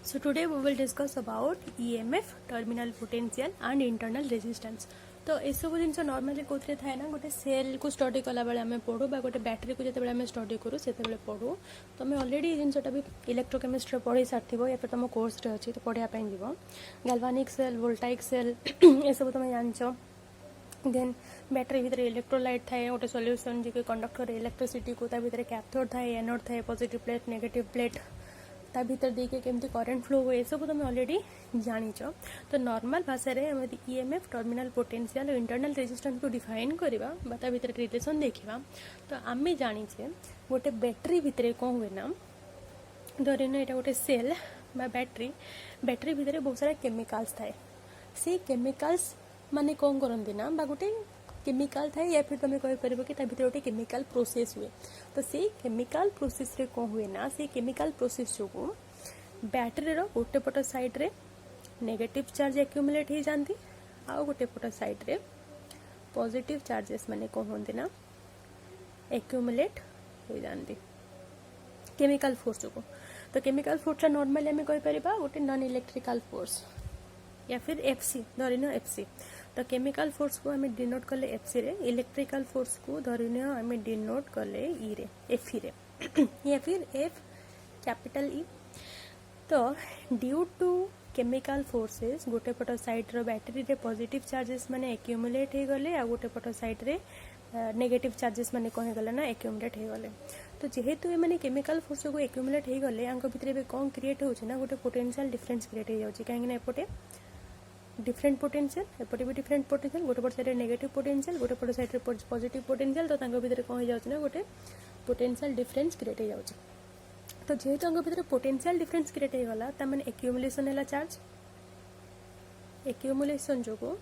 So today we will discuss about EMF, terminal potential and internal resistance. तो ये सब जिन normally कौन थाए ना गोटे सेल को स्टडी कला बेले आम पढ़ू बा गोटे बैटेरी को जिते आम स्टडी करूँ से पढ़ू तो आम अलरेडी जिनटा भी इलेक्ट्रोकेमिस्ट्री पढ़ी सारी या फिर तुम कोर्स अच्छी तो पढ़ापी जीव गैल्वानिक सेल वोल्टाइक सेल ये सब तुम जानच देन बैटेरी भितर इलेक्ट्रोलाइट थाए गोटे सॉल्यूशन जी कंडक्ट करे इलेक्ट्रिसिटी को भितर कैथोड थाए एनोड थाए पॉजिटिव प्लेट नेगेटिव प्लेट ता भीतर देखिए केमती करेंट फ्लो हुए सब तुम ऑलरेडी जानिच तो नॉर्मल भाषा में ईएमएफ टर्मिनल पोटेंशियल और इंटरनल रेजिस्टेंस को डिफाइन करवा ता भीतर रिलेशन देखा तो आम जाचे गोटे बैटेरी भितर कौन हुए ना धरन यहाँ गोटे सेल बा बैटेरी भितर बहुत सारा केमिकल्स थाए से केमिकल्स माने कौन करती ना बा गोटे केमिकल थाए या फिर तुम कहीपर कि भीतर गोटे केमिकल प्रोसेस हुए तो से केमिकल प्रोसेस रे कौन हुए ना से केमिकल प्रोसेस जो बैटेरी गोटे पट साइड रे नेगेटिव चार्ज एक्यूमुलेट हो जाती आउ गोटे पट साइड रे पॉजिटिव चार्जेस माने कौन होती ना एक्यूमुलेट हो जाती केमिकल फोर्स जो तो केमिकल फोर्स नॉर्मली आम कहीपर गोटे नॉन इलेक्ट्रिकल फोर्स या फिर एफसी धरिन एफसी तो केमिकल फोर्स को हमें डिनोट कले एफसी रे इलेक्ट्रिकल फोर्स को धरिन हमें डिनोट कले ई रे एफई रे या फिर एफ कैपिटल ई तो ड्यू टू केमिकल फोर्सेस गोटे पट साइड रो बैटेरी रे पॉजिटिव चार्जेस माने एक्यूमुलेट हो गले आ गोटे पट साइड रे नेगेटिव चार्जेस माने कौन गले ना एक्यूमुलेट हो गले तो जेहेतु ये केमिकल फोर्स को एक्यूमुलेट हो गले आंक भितर कौन क्रिएट होछि ना गोटे पोटेंशियल डिफरेंस क्रिएट हो जाउछि काहेकि एपटे डिफरेंट पोटेंशियल एपटे भी डिफरेंट पोटेंशियल गोटे पट साइड नेगेटिव पोटेंशियल गोटे पट साइड पॉजिटिव पोटेंशियल तो तांको भितर कौन हो जाउछि ना गोटे पोटेंशियल डिफरेंस क्रिएट हो जाउछि तो जेहेतु आंक भितर पोटेंशियल डिफरेंस क्रिएट हो गला ता माने एक्यूमुलेशन हैला चार्ज एक्यूमुलेशन जो कौन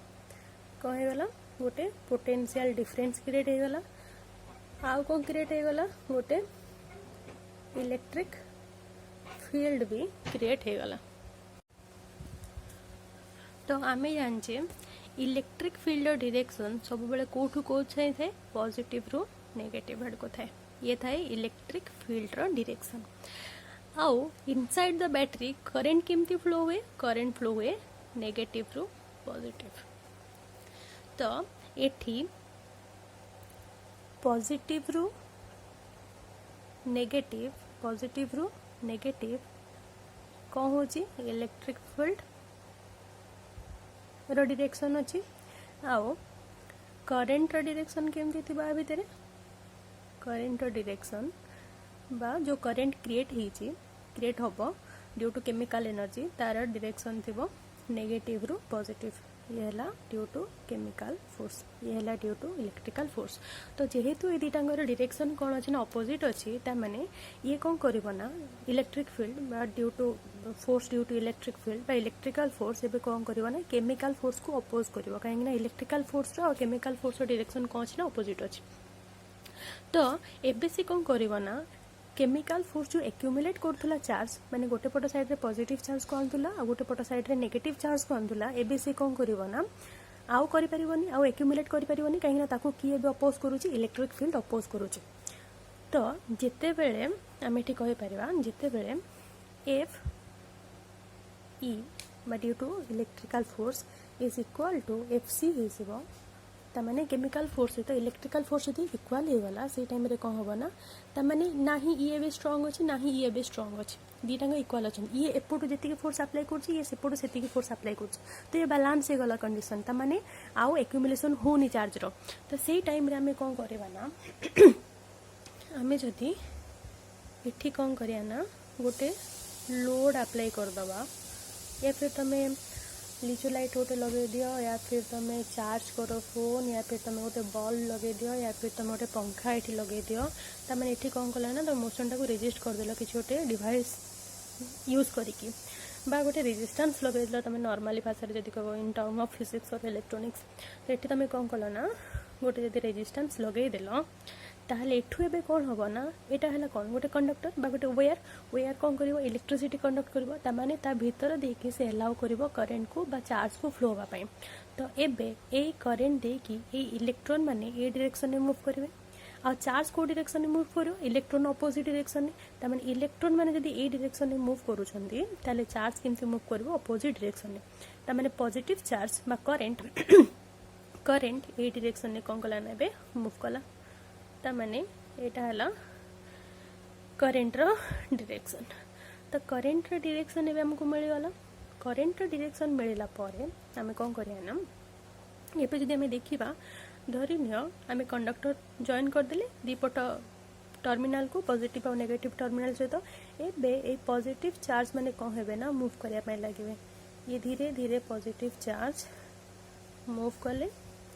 हो गला गोटे पोटेंशियल डिफरेंस क्रिएट हो गला आउ कौन क्रिएट हो गला गोटे इलेक्ट्रिक फील्ड भी क्रिएट हो गला तो आम जाने इलेक्ट्रिक फील्ड डायरेक्शन सब बेले कौटू कौन थाए पॉजिटिव रु नेगेटिव आड़ को थाए ये थाए इलेक्ट्रिक फील्ड डायरेक्शन आउ इनसाइड द बैटरी करेंट केमती फ्लो हुए करेंट फ्लो हुए नेगेटिव रु पॉजिटिव तो एठी पॉजिटिव रु नेगेटिव कौन होची इलेक्ट्रिक फील्ड रो डायरेक्शन अच्छी आउ करेंट डायरेक्शन केमती थी भितर करेंट डायरेक्शन बा जो करेंट क्रिएट हम ड्यू टू केमिकल एनर्जी तार डायरेक्शन थी नेगेटिव रु पॉजिटिव ये है ड्यू टू केमिकल फोर्स ये है ड्यू टू इलेक्ट्रिकल फोर्स तो जेहेतु ये दुटांग डायरेक्शन कौन अच्छे ना अपोजिट अच्छी ताने ये कौन करना इलेक्ट्रिक फील्ड बा due to force due to electric field बा इलेक्ट्रिकल फोर्स एबे कौन करना केमिकल फोर्स को अपोज कर कहीं इलेक्ट्रिकल फोर्स और केमिकल फोर्स डायरेक्शन कौन अच्छे ना अपोजिट अच्छी तो एबे से कौन करना केमिकल फोर्स जो एक्यूमुलेट करूला चार्ज माने गोटे पट साइड रे पॉजिटिव चार्ज को आनुला आ गोटे पट साइड रे नेगेटिव चार्ज को आनुला एबे से कौन करना आउ करि परिबनी आउ एक्यूमुलेट करि परिबनी काहे ना ताको की एबे अपोज करूची इलेक्ट्रिक फील्ड अपोज करूची तो जेते बेले आमे एठी कहि परिबा जेते बेले एफ ई बा due to electrical force is equal to f c हिसिबो तमाने केमिकल फोर्स सहित इलेक्ट्रिकल फोर्स यदि इक्वाल हो गला से टाइम रे कौन होबो ना तमाने ना ही ये भी स्ट्रांग अछि ना ही ये भी स्ट्रांग अछि दीटांग इक्वाल अछि ये एपटू जेतिके फोर्स अप्लाई करछि ये सेपटू सेतिके फोर्स अप्लाई करछि तो ये बैलेंस हो गला कंडीशन तमाने आउ एक्यूमुलेशन होनी चार्ज रो तो सेही टाइम रे हमें कौन करबा ना हमें जदि एठी कौन करिया ना गोटे लोड अप्लाई कर दबा या फिर तमें लिचो लाइट गोटे लगे दियो या फिर तुम चार्ज करो फोन या फिर तुम गोटे बल्ब लगे दियो या फिर तुम गोटे पंखा ये लगे दियो तमें ये कौन कल ना तुम मोशन टाक रेजिस्ट करदेल कि गोटे डिवाइस यूज करके बा गोटे रेजिस्टेंस लगे तुम नॉर्मली भाषा जब कह इन टर्म ऑफ फिजिक्स और इलेक्ट्रोनिक्स तो ये तुम कौन कल ना गोटे जब रेजिस्टेंस लगेदेल ताहले एठू एबे कौन होबो ना एटा हला कौन गोटे कंडक्टर बा गोटे वेयर कौन करिवो इलेक्ट्रिसिटी कंडक्ट करिवो ता माने ता भीतर देकी से अलाउ करिवो करंट को बा चार्ज को फ्लो होबा पई तो एबे ए करंट देकी ए इलेक्ट्रॉन माने ए डायरेक्शन में मूव करिवे आ चार्ज को डायरेक्शन में मूव करो इलेक्ट्रॉन अपोजिट डायरेक्शन में तमें इलेक्ट्रॉन माने जदी ए डायरेक्शन में मूव करूछंती ताले चार्ज केमती मूव करबो अपोजिट डायरेक्शन में तमें पॉजिटिव चार्ज बा करंट करंट ए डायरेक्शन में कोन कला नेबे मूव कला तमें एटा हला करंट रो डायरेक्शन तो करंट रो डायरेक्शन एबे हमको मिल गला करंट रो डायरेक्शन मिलला परे हमें कोन करिया ना एपे जदी हमें देखिबा धरी नियो आम कंडक्टर जॉइन करदेले दीपट टर्मिनाल को पॉजिटिव और नेगेटिव टर्मिनाल सहित एबे ए पॉजिटिव चार्ज माने कौन हेबे ना मूव करिया पय लागिवे ये धीरे धीरे पॉजिटिव चार्ज मूव कले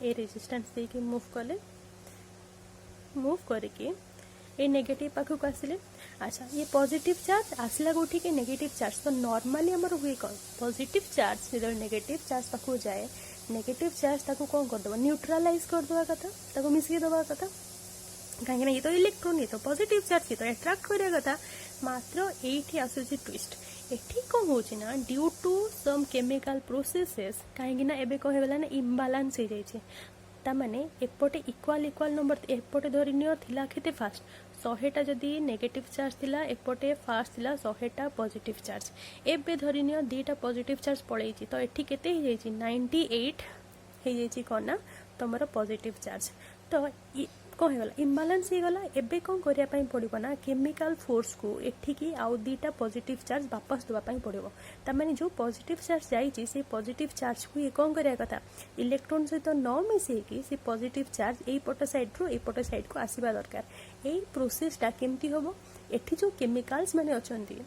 ए रेजिस्टेंस दे के मूव कले मूव करके ए नेगेटिव पाखु को आसिले अच्छा ये पॉजिटिव चार्ज आसला गोठी के नेगेटिव चार्ज तो नॉर्मली हमर हुए कौन पॉजिटिव चार्ज जेदर नेगेटिव चार्ज पाखु जाए नेगेटिव चार्ज ताको कौन कर दबा न्यूट्रलाइज कर दबा कथा ताको मिसकी दबा कथा कहीं ये तो इलेक्ट्रॉन ये तो पॉजिटिव चार्ज ये तो अट्रैक्ट करिया कथा मात्र एठी आसुची ट्विस्ट एठी कौन होची ना due to some chemical processes कहीं ना एबे कहे गला ना इम्बालांस हो जाई छे ता माने एपटे इक्वल इक्वल नंबर एपटे धरि नियो थिला केते फास्ट 100टा जदी नेगेटिव चार्ज थिला एपटे फास्ट थिला 100टा पॉजिटिव चार्ज एबे धरि नियो दीटा पॉजिटिव चार्ज पड़ै छि तो एठी केते हे जाई छि 98 हे जाई छि कोना तमरो पॉजिटिव चार्ज तो कौन होगा इम्बालांस हो गला एबे कौन करिया पई पड़िबो ना केमिकल फोर्स को एठी की आउ दीटा पॉजिटिव चार्ज वापस दवा पई पड़िबो त माने जो पॉजिटिव चार्ज जाई छि से पॉजिटिव चार्ज को ये कौन करिया कथा इलेक्ट्रॉन सहित न मिसे की से पॉजिटिव चार्ज एई पट साइड रो एई पट साइड को आसीबा दरकार एई प्रोसेस टा केमती होबो एठी जो केमिकल्स माने अछंती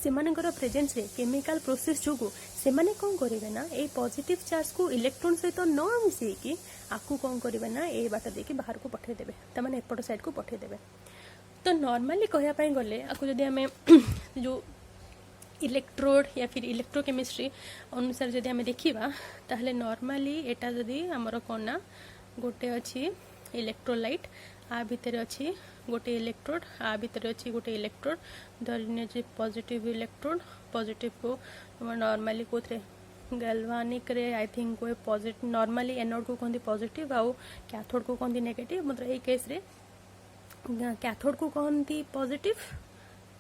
सेमानकर प्रेजेंस रे केमिकल प्रोसेस जोगु सेमाने कौन करेबे ना ए पॉजिटिव चार्ज को इलेक्ट्रॉन सहित न मिसे की आकु कौन करेबे ना ए बाटा देखि बाहर को पठे देबे त माने एपट साइड को पठे देबे तो नॉर्मली कहया पई गले आकु जदी हमें जो इलेक्ट्रोड या फिर इलेक्ट्रोकेमिस्ट्री अनुसार जदी हमें देखिबा ताहले नॉर्मली एटा जदी हमर कोना गोटे अछि इलेक्ट्रोलाइट आ भितर अछि गोटे इलेक्ट्रोड आ भितर अछि गोटे इलेक्ट्रोड धरने जे पॉजिटिव इलेक्ट्रोड पॉजिटिव को नॉर्मली कोथरे गैल्वानिक रे आई थिंक कोई पॉजिटिव नॉर्मली एनोड को कहंदी पॉजिटिव आउ कैथोड को कहंदी नेगेटिव मतलब ए केस रे कैथोड को कहंदी पॉजिटिव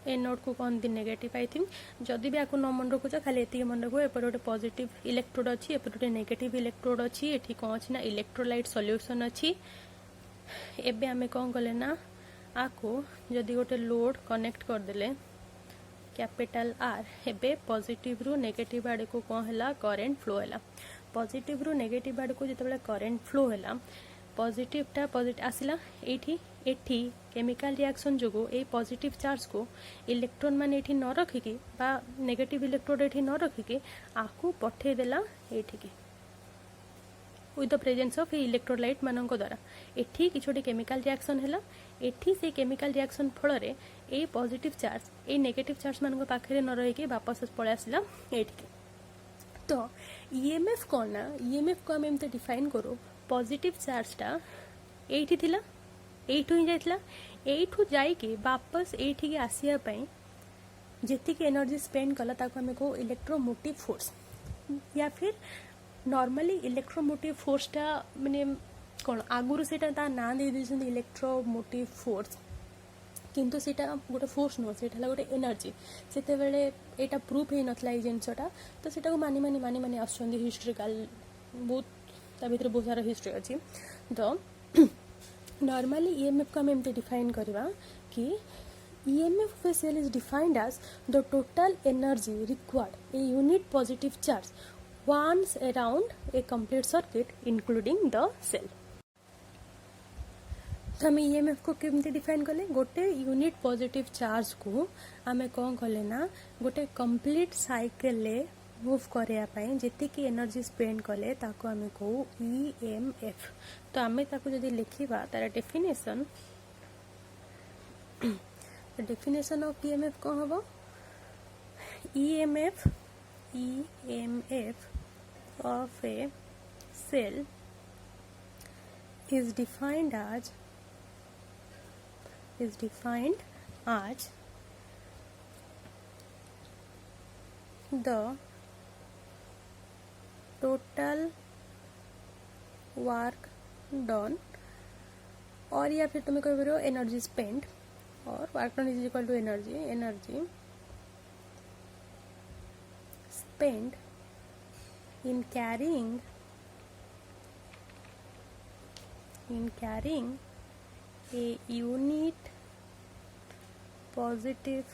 एनोड को कहंदी नेगेटिव आई थिंक जदि भी आको न मन रखुछ खाली एति मन रखो एपर गोटे पॉजिटिव इलेक्ट्रोड अछि एपर गोटे नेगेटिव इलेक्ट्रोड अछि एठी कोन अछि ना इलेक्ट्रोलाइट सॉल्यूशन अछि एबे हमें कौन कले ना आको जदि गोटे लोड कनेक्ट कर देले कैपिटल आर एबे पॉजिटिव रु नेगेटिव आड़े को कौन हैला करंट फ्लो हैला पॉजिटिव रु नेगेटिव आड़े को जतबेले करंट फ्लो हैला पॉजिटिव टा पॉजिटिव आसिला एठी केमिकल रिएक्शन जोगो ए पॉजिटिव चार्ज को इलेक्ट्रॉन माने एठी न रखिकी बा नेगेटिव इलेक्ट्रोड एठी न रखिकी आकु पठे देला एठी की with the presence of electrolyte मानक द्वारा एठी किछोटी केमिकल रिएक्शन हैला एठी से केमिकल रिएक्शन फल रे ए पॉजिटिव चार्ज ए नेगेटिव चार्ज मानक पाखरे न रही के वापस पळे आसिला एठी तो ईएमएफ कोन ना ईएमएफ को हम एमते डिफाइन करो पॉजिटिव चार्ज टा एठी थिला एठू ही जाइतला एठू जाई के वापस एठी के आसिया पई जेति के एनर्जी स्पेंड कला ताको हमें को इलेक्ट्रोमोटिव फोर्स या फिर नॉर्मली इलेक्ट्रोमोटिव फोर्स टा माने कोन आगुरु सेटा ता ना दे दिसन इलेक्ट्रोमोटिव फोर्स किंतु सेटा गोटे फोर्स नो सेटा गोटे एनर्जी सेते बेले एटा प्रूफ हे नथला ए जिंसटा तो सेटा को मानी आछन हिस्टोरिकल बहुत ता भीतर बहुत सारा हिस्ट्री अछि तो नॉर्मली ईएमएफ को हम एमते डिफाइन करबा कि EMF of a cell is defined as the total energy required a unit positive charge once around a complete circuit including the cell. तो हमें EMF को केमती डिफाइन कले गोटे यूनिट पॉजिटिव चार्ज को आमे कौन कले ना गोटे कंप्लीट साइकिल ले मूव करिया पई जेति की एनर्जी स्पेंड कले ताको हमें को EMF तो आमे ताको जदी लिखिबा तार definition The definition of EMF कौन होगा EMF of a cell is defined as the total work done और या फिर तुम्हें कह एनर्जी स्पेंड और work done is equal to energy spend in carrying a unit positive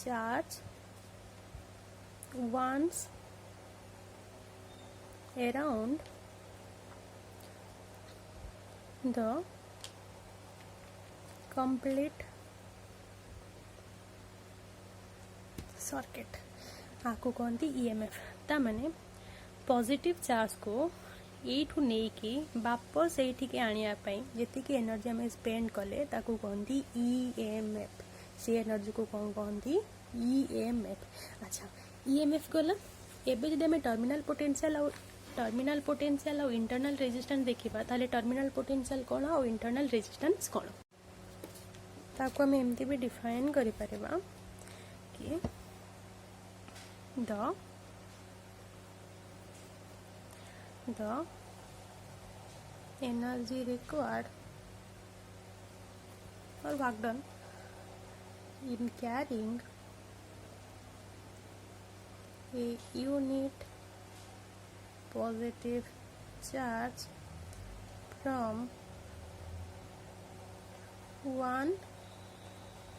charge once around the complete circuit आपको कहती EMF ता माने पॉजिटिव चार्ज को एठू नहीं कि वापस एठी के आनिया पई जेतिकी एनर्जी हमें स्पेंड कले ताको कहती ईएमएफ से एनर्जी को कौन कहती ईएमएफ। अच्छा ईएमएफ गला एबे जदि हमें टर्मिनल पोटेंशियल और इंटरनल रेजिस्टेंस देखिबा ताले टर्मिनल पोटेंशियल कोन और इंटरनल रेजिस्टेंस कोन ताको हम एमती भी डिफाइन करि परबा कि the energy required or work done in carrying a unit positive charge from one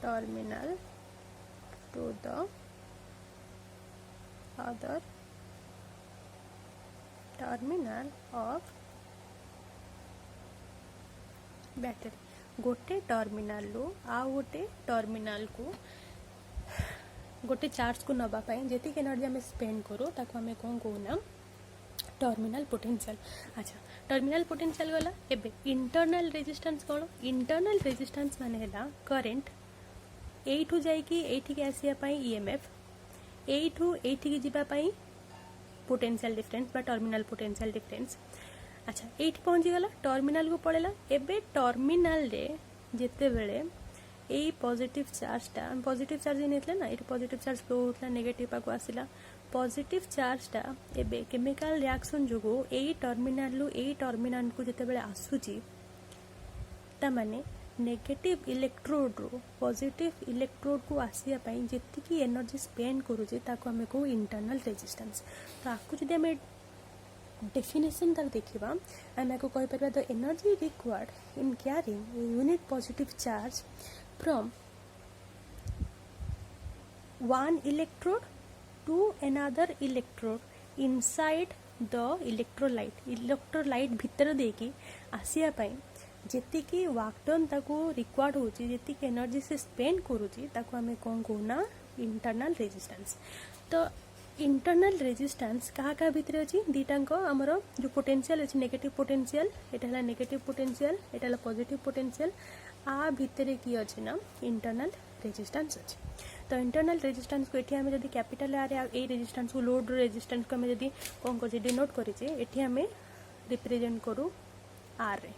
terminal to the other terminal of battery गोटे टर्मिनल लो आ गोटे टर्मिनल को गोटे चार्ज को नबा पाई जेती एनर्जी हमें स्पेंड करो ताको हमें कौन कहूना टर्मिनल पोटेंशियल। अच्छा टर्मिनल पोटेंशियल गला एबे इंटरनल रेजिस्टेंस कोन इंटरनल रेजिस्टेंस माने हैला करंट एठू जाई कि एठी के आसिया पाई ईएमएफ एठू एठी के जिबा पाई पोटेंशियल डिफरेंस बा टर्मिनल पोटेंशियल डिफरेंस। अच्छा एठी पहुंची गला टर्मिनल को पड़ेला एबे टर्मिनल रे जेते बेले ए पॉजिटिव चार्ज नेतले ना एठी पॉजिटिव चार्ज फ्लो होतला नेगेटिव पाको आसिला पॉजिटिव चार्ज टा एबे केमिकल रिएक्शन जोगो ए टर्मिनल को जेते बेले आसुची ता माने नेगेटिव इलेक्ट्रोड रो पॉजिटिव इलेक्ट्रोड को आसिया पाई जेतिकी एनर्जी स्पेंड करूचे ताको हमें को इंटरनल रेजिस्टेंस। तो आपको जदि हमें डेफिनेशन तार देखिबा हमें को कहि परबा the energy required in carrying a unit positive charge from one electrode to another electrode inside the electrolyte भितर देकी आसिया पाई जेतिकी वाक्टन ताको रिक्वायर्ड होची जेतिकी एनर्जी से स्पेंड करूची ताको हमें कौन कहूना इंटरनल रेजिस्टेंस। तो इंटरनल रेजिस्टेंस कहा भितर अच्छी दीटांक आमर जो पोटेंशियल अच्छी नेगेटिव पोटेंशियल एटा नेगेटिव पोटेंशियल एटा पॉजिटिव पोटेंशियल आ भितर की अच्छी ना इंटरनल रेजिस्टेंस अच्छी। तो इंटरनल रेजिस्टेंस को एठी हमें जदी कैपिटल आर ए रेजिस्टेंस को लोड रेजिस्टेंस को हमें जदी कौन कर डिनोट करिचे एठी हमें रिप्रेजेंट करू आर रे।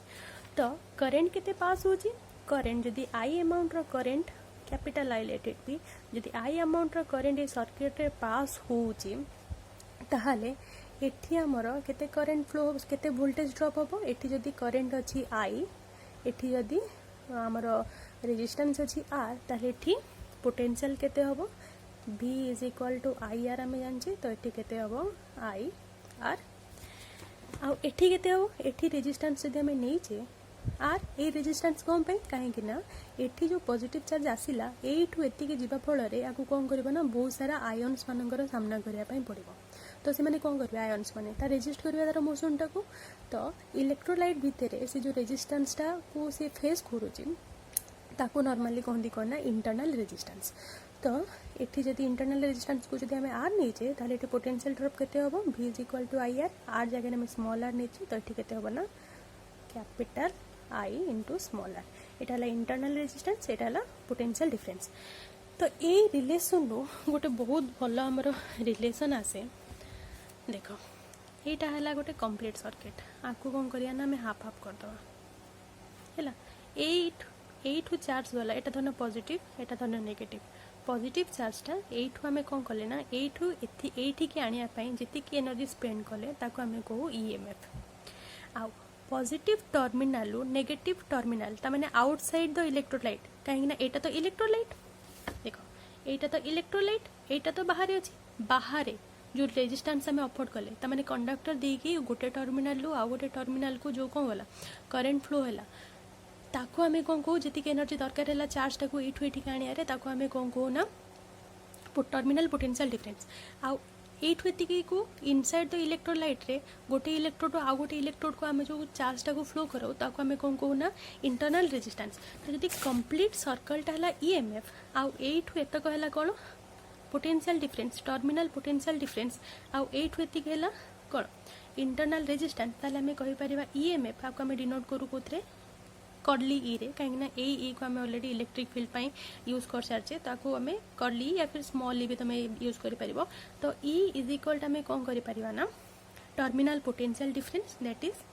तो करेंट केते पास होची करेंट जदी आई अमाउंट रो करेंट कैपिटल आई लेटेड भी जदी आई अमाउंट रो करेंट ए सर्किट रे पास होची ताहाले एठी हमर केते करेंट फ्लो केते वोल्टेज ड्रॉप होबो एठी जदी करेंट अछि आई एठी जदी हमर रेजिस्टेंस अछि आर ताहाले एठी पोटेंशियल केते होबो V is equal to I R हमें जानछि। तो एठी केते होबो आई आर आ एठी केते होबो एठी रेजिस्टेंस जदी हमें नै छे आर ए रेजिस्टेंस कौन पे कहीं ना एठी जो पॉजिटिव चार्ज आसिला एठू एति के जीवा फल रे आकु कौन करबो ना बहुत सारा आयन्स मानकर सामना करिया पई पड़िबो। तो से माने कौन करबे आयन्स माने ता रेजिस्ट करबे तार मोशन टा को। तो इलेक्ट्रोलाइट भितरे से जो रेजिस्टेंस टा को से फेस करूची ताको नॉर्मली कहंदी कोना इंटरनल रेजिस्टेंस। तो एठी जदी इंटरनल रेजिस्टेंस को जदी हमें आर नेचे ताले एठी पोटेंशियल ड्रॉप केते होबो V is equal to I R जगह में स्मॉल आर नेचे तो एठी केते होबो ना capital I into small R एटा इंटरनल रेजिस्टेंस एटा पोटेंशियल डिफरेंस। तो ए रिलेशन रो गोटे बहुत भल हमर रिलेशन आसे देख एटा हला गोटे कंप्लीट सर्किट आपको कौन करिया ना हमें हाफ हाफ कर दवा हैला 8 चार्ज वाला एटा धन पॉजिटिव एटा धन नेगेटिव पॉजिटिव चार्जटा एठू हमें कौन कले ना एठू एठी के आनिया पई जेति की एनर्जी स्पेंड कले ताको हमें कहू ईएमएफ। आउ पॉजिटिव टर्मिनाल नेगेटिव टर्मिनाल ताने आउटसाइड द इलेक्ट्रोलाइट कहीं एटा तो इलेक्ट्रोलाइट देख एटा तो इलेक्ट्रोलाइट एटा तो बाहर अच्छी बाहर जो रेजिस्टेंस आम अफोर्ड कले ताने कंडक्टर देकी गोटे टर्मिनाल आउ गोटे टर्मिनाल को जो कौन गला करेन्ट फ्लो है ताको आमे कौन कहू जी एनर्जी दरकार है चार्ज टाक यू ये आने ताको आमे कौन कहू ना टर्मिनाल पोटेंशियल डिफरेंस आउ एटी को इनसाइड द इलेक्ट्रोलाइट रे गोटे इलेक्ट्रोड आउ गोटे इलेक्ट्रोड को आम जो चार्ज टाक फ्लो कराऊ ताको आमे कौन कहू ना इंटरनल रेजिस्टेंस तो जब कंप्लीट सर्कलटा है ईएमएफ आउ एठू एतक है कौन potential difference terminal potential difference आउ एठू एतिक है कौन इंटरनल रेजिस्टेंस ताले आमे कहि परिबा ईएमएफ आपको आमे डिनोट करू कोथरे कर्ली ई रे कहीं ए को आम ऑलरेडी इलेक्ट्रिक फील्ड पाई यूज कर सारे ताको आम कर्ली या फिर स्मॉल ई भी तुम यूज कर पार तो ई इज इक्वल आम कौन कर ना terminal potential difference that is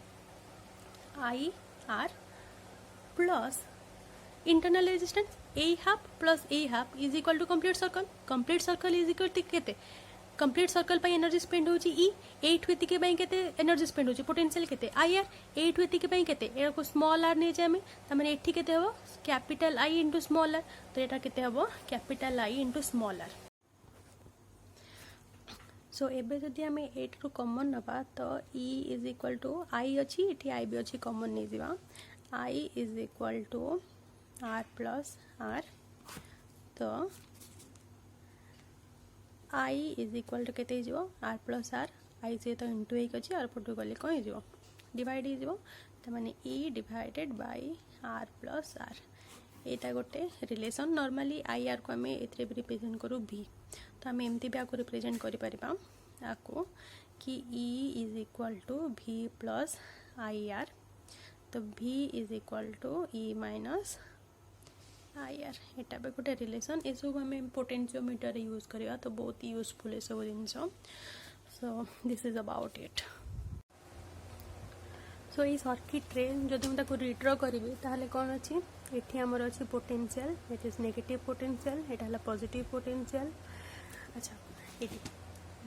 I R plus internal resistance a half plus a half is equal to complete circle is equal to केते कंप्लीट सर्कल पे एनर्जी स्पेंड होची ई एठू एतिके पई केते एनर्जी स्पेंड होची पोटेंशियल केते आई आर एठू एतिके पई केते ए को स्मॉल आर नै जे हम त माने एठी केते हबो capital I into small r तो एटा केते हबो capital I into small r so एबे जदि हम 8 रु कॉमन नबा तो e is equal to I अछि एठी आई भी अछि कॉमन नै दिबा I is equal to r plus r तो आई इज इक्वल टू केते जो आर प्लस आर आई से तो इंटू एक अच्छी आर पटू गले कौन हो डिवाइड हो तो माने e divided by r plus r यहाँ गोटे रिलेशन नॉर्मली आई आर को आम ए रिप्रेजेंट करूँ भी तो आम एमती भी आपको रिप्रेजेंट करो कि E is equal to V plus I R तो V is equal to E minus I R एटा भी गोटे रिलेशन ये सब आम पोटेंशियोमीटर यूज करवा तो बहुत यूजफुल ये सब जिन so this is about it so ये सर्किट रे जदि मुझे रिड्र करी ताहले कौन अच्छी एठी आमर अच्छी potential it is negative potential एटा हला पॉजिटिव पोटेंशियल अच्छा ये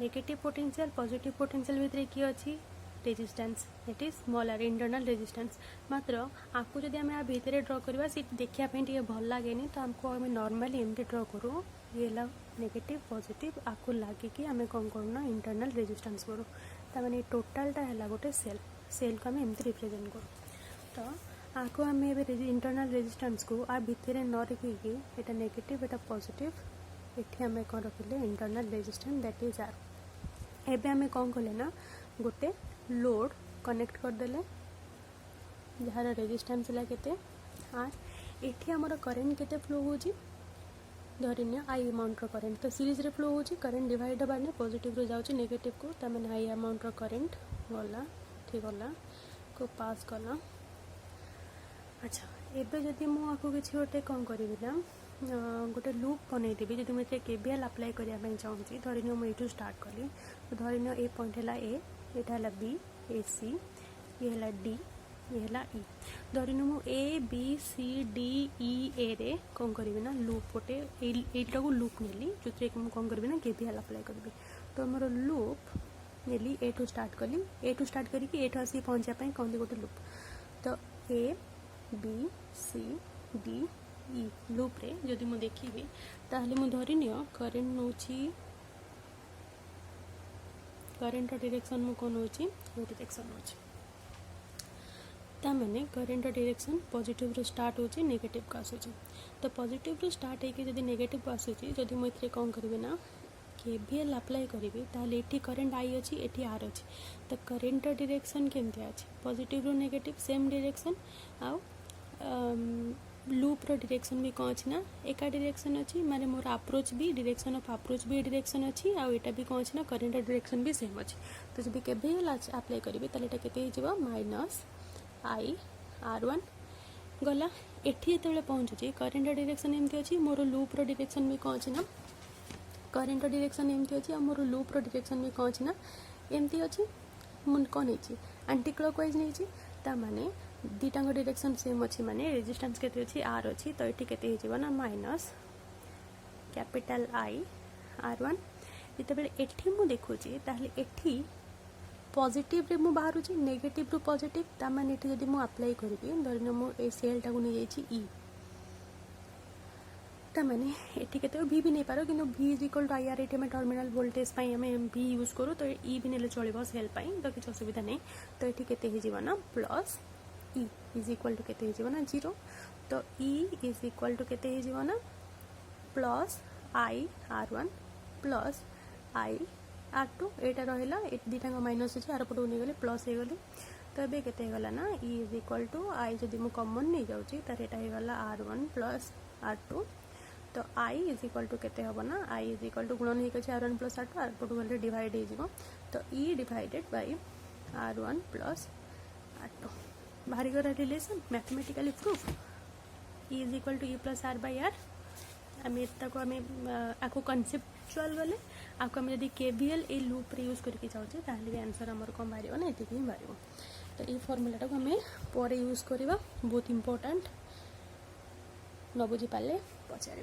नेगेटिव पोटेंशियल पॉजिटिव पोटेंशियल भितर किए अच्छी resistance it is small R internal resistance मात्र आपको जब आम भितर ड्र करवा सी देखापी भल लगे तो आमको आम नॉर्मली एमती ड्र करूँ ये नेगेटिव पॉजिटिव आपको लगे कि आम कौन करना इंटरनल रेजिस्टेंस करूँ ताने टोटालटा है गोटे सेल को आम एमती रिप्रेजेंट करूँ तो आपको आम इंटरनल रेजिस्टेंस को आ भितर न रखिकी यहाँ नेगेटिव यहाँ पॉजिटिव ये आम कौन रखिले internal resistance that is r एबे आम कौन कले ना गोटे लोड कनेक्ट करदेले जार रेजिस्टेंस है केते आर एठी हमर करेंट केते फ्लो होची धरिनिया आई अमाउंट रो करेंट तो सीरीज रे फ्लो होची करेंट डिवाइड बाने पॉजिटिव रो जाउची नेगेटिव को त माने आई अमाउंट रो करेंट गला ठीक गला को पास कला अच्छा एबे जदि मु आको किछि गोटे कोन करबी ना गोटे लूप बनै देबी जदि मते केवीएल अप्लाई करिया पई चाहूची धरिनिया मु एटू स्टार्ट कली तो धरिनिया ए पॉइंट हैला ए एटा है बी ए सी ये है डी ये है ई धरिनु मु ए बी सी डी ई ए रे कौन करी ना लूप गोटे एटा को लूप नेली जो कौन करी ना केवीएल अप्लाई करी तो मोर लूप नेली ए टू स्टार्ट कली ए टू स्टार्ट करी ए टू आसी पहुँचा कौन गोटे लूप तो A B C D E loop रे जदि मु देखिबी ताहले मु धरिनियो करेंट नउची करेंट डायरेक्शन मु कौन होची ये डायरेक्शन होची तामने करेंट डायरेक्शन पॉजिटिव रो स्टार्ट होची नेगेटिव का आसुची तो पॉजिटिव रो स्टार्ट है कि जदि नेगेटिव को आसुची जदि मु इथरे कौन करबे ना केवीएल अप्लाई करिबी ताले एठी करंट आई अछि एठी आर अछि तो करेंट डायरेक्शन केमते अछि पॉजिटिव रो नेगेटिव सेम डायरेक्शन आ लूप रो डायरेक्शन भी कौन अछि ना एका डायरेक्शन अछि माने मोर अप्रोच भी डायरेक्शन ऑफ अप्रोच भी डायरेक्शन अछि आ एटा भी कौन अछि ना करंट डायरेक्शन भी सेम अछि तो जब केवीएल अप्लाई करिबे ताले एटा केते हो जिवो माइनस आई R1 गला एठी एतबेले पहुंचुची करंट डायरेक्शन एमती अछि मोर लूप रो डायरेक्शन भी कौन अछि ना करंट डायरेक्शन एमती अछि आ मोर लूप रो डायरेक्शन भी कौन अछि ना एमती अछि मुन कोन अछि एंटी क्लॉकवाइज नै अछि ता माने दीटांग डायरेक्शन सेम अच्छी माने रेजिस्टेंस केते अछि आर अछि तो एठी केते हिजबो ना माइनस कैपिटल आई R1 जेते बेले एठी मु देखुची ताहले एठी पॉजिटिव रे मु बाहर नेगेटिव रु पॉजिटिव ता माने एठी जदी मु अप्लाई करिबी धरिन मु ए सेल टाको नै जाईची ई ता माने एठी केते v भी नै पारो किंतु v is equal to IR एठी में टर्मिनल वोल्टेज पई हमें v यूज करू तो e भी नेले चलिबो सेल पई तो किछ असुविधा नै तो एठी केते हे जीवना plus e is equal to केते हे जीवना 0 तो e इज इक्वल टू केते हे जीवना plus I R1 plus I R2 एटा रहला ए दिटा को माइनस अछि आर पटो नै गले प्लस हे गले तो एबे केते हे गला ना e is equal to I जदी मु कॉमन नै जाउची त एटा हे गला R1 प्लस R2 तो I इज इक्वल टू केते हबो ना I इज इक्वल टू गुणन हे कछि R1 प्लस R2 आर पटो गले डिवाइड हे जिवो तो e divided by R1 plus R2 बाहरी गरा relation mathematically proof e is equal to e plus r by r आम को आम आपको कनसेप्चुअल गले आपको आम जब केवीएल ए लूप रे यूज करके जाऊे ताहले भी आंसर आमर कम बाहर ना ये ही बाहर तो ये फॉर्मूला को आम पर यूज करवा बहुत इंपोर्टेंट न बुझी पारे पचार।